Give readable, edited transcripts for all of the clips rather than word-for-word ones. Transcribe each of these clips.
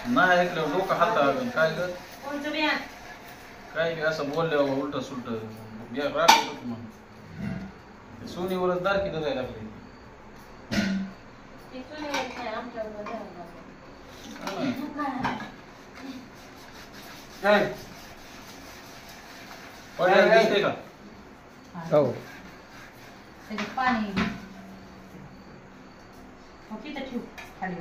नाही ऐकलं डोकं हालता काय ग काय बी असं बोलल्यावर उलट सुलट राग येतो मग सोनीवरच दारकी जायला लागली दिसते का हो पाणी खाली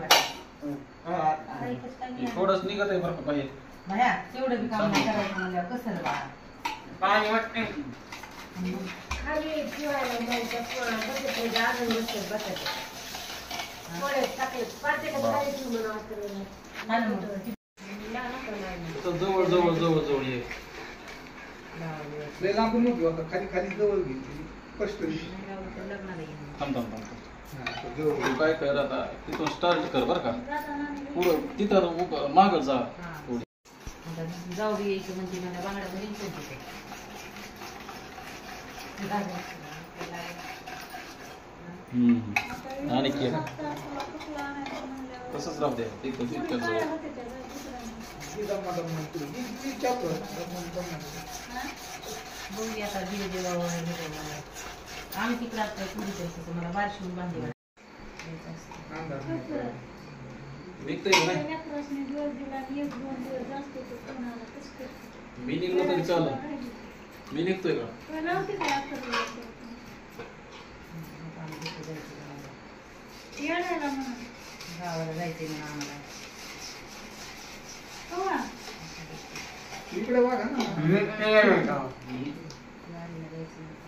थोडंच निघत आहे बरं का बाहेर भया तेवढं बी काम नाही करायचं म्हणल्यावर कसं रे बाळा पाणी वाटते खाली ठेवायला जायचं बसत अजून बसत बसत थोडे टाकले पातेला खाली ठेवून जवळ जवळ जवळ जवळ ये लय लांबून नको आता खाली खाली जवळ घे स्पष्ट थांब थांब थांब तू काय कर आता तिथून स्टार्ट कर बरं का पुढं तिथं माग जा जाऊ बी यायचं म्हणजे मला बांगडा घरी आणि केक तसंच राहू द्या इतक्या जवळ बघूया आता धीरे धीरे आम्ही तिकडे असतो पुढे जायचं मला बारशी बांधली निघतंय नाही मी निघलो तरी चालेल मी निघतोय का गावाला जायचंय म्हणून आम्हाला इकडे बघा ना जायचं